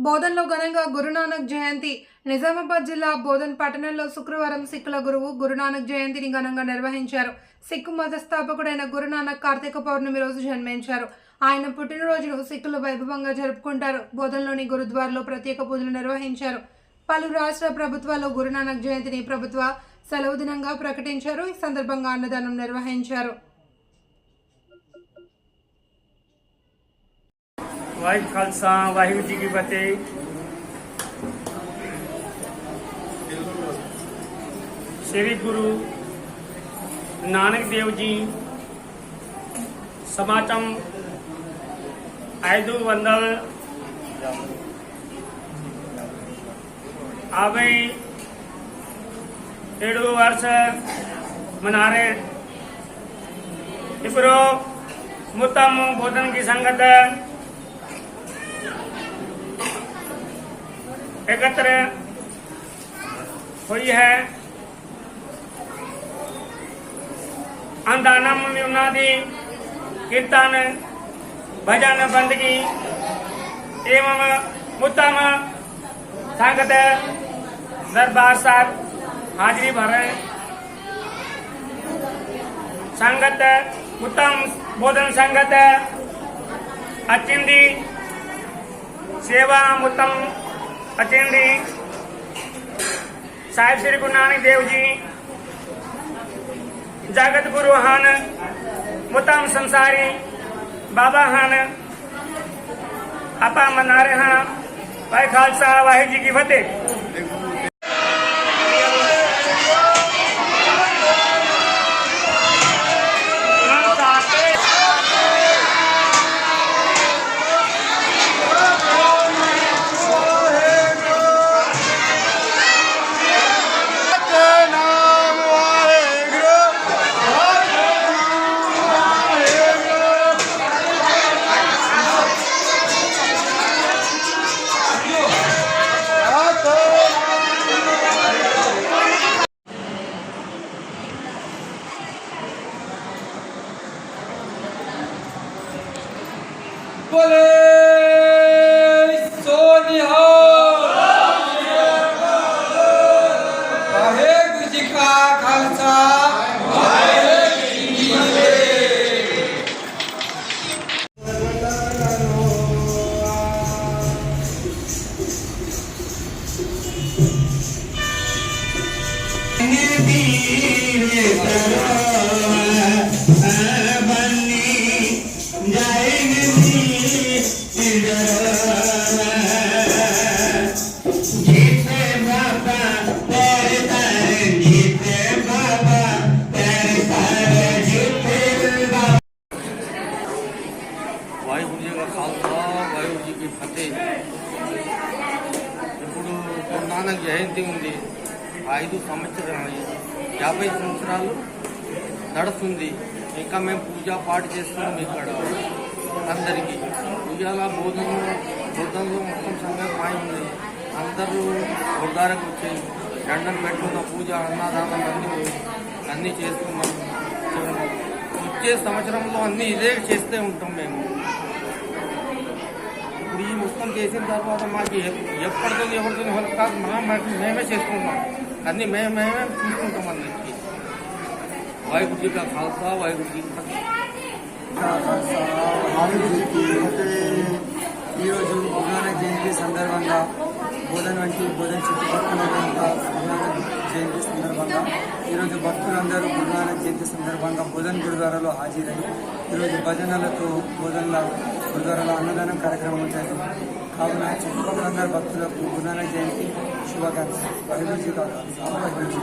బోధన్లో ఘనంగా గురునానక్ జయంతి. నిజామాబాద్ జిల్లా బోధన్ పట్టణంలో శుక్రవారం సిక్కుల గురువు గురునానక్ జయంతిని ఘనంగా నిర్వహించారు. సిక్కు మత స్థాపకుడైన గురునానక్ కార్తీక పౌర్ణమి రోజు జన్మించారు. ఆయన పుట్టినరోజును సిక్కులు వైభవంగా జరుపుకుంటారు. బోధన్లోని గురుద్వారాలో ప్రత్యేక పూజలు నిర్వహించారు. పలు రాష్ట్ర ప్రభుత్వాలు గురునానక్ జయంతిని ప్రభుత్వ సెలవు దినంగా ప్రకటించారు. ఈ సందర్భంగా అన్నదానం నిర్వహించారు. वाहिगुरू खालसा वाहिगुरू जी की फतेह। श्री गुरु नानक देव जी समाचम 557 वर्ष मनारे इपरो मुतम बोधन की संगत एकत्र हुई है। अंदानम उन्नादी कीर्तन भजन बंदगी एवं उत्तम संगत दरबार साहब हाजिरी भरे। संगत उत्तम बोधन संगत अचिंदी सेवा उत्तम अचिंदी साहिब श्री गुरु नानक देव जी जगत गुरु हन मुतम संसारी बाबा हन आपा मनारे हाँ। भाई खालसा वाहिगुरू जी की फतेह। बोले सोनिहा वाहेगुरू जी का खालसा वाहेगुरू जी की वाहिगुरू जी का खालसा वाहिगुरू जी की फतेह। ఇప్పుడు గురునానక్ జయంతి ఉంది. 5 సంవత్సరాలు 50 సంవత్సరాలు నడుస్తుంది. ఇంకా మేము పూజా పాట చేస్తున్నాం ఇక్కడ అందరికీ. పూజల బోధనలో మొత్తం సంఘం మాయ ఉంది. అందరూ గురుద్వారకు వచ్చి దండం పెట్టుకున్న పూజ అన్నదానం అన్నీ చేస్తున్నాం. వచ్చే సంవత్సరంలో అన్నీ ఇదే చేస్తూ ఉంటాం మేము. ఇప్పుడు ఈ మొత్తం చేసిన తర్వాత మాకు ఎవరితో హెల్ప్ కాదు, మేమే చేసుకుంటాం. అన్నీ మేమే చూసుకుంటాం అందరికీ. वाहिगुरू जी का खालसा वाहिगुरू जी का గురునానక్ జయంతి సందర్భంగా బోధన్ చుట్టుపక్కల గురునానక్ జయంతి సందర్భంగా ఈరోజు భక్తులందరూ గురునానక్ జయంతి సందర్భంగా బోధన్ గురుద్వారాలో హాజరై ఈరోజు భజనలతో బోధన్ల గురుద్వారాలో అన్నదానం కార్యక్రమం జరిగింది. కావున చుట్టుపక్కల అందరూ భక్తులకు గురునానక్ జయంతి శుభాకాంక్షలు. వాహిగురు జీ కా ఖాల్సా వాహిగురు జీ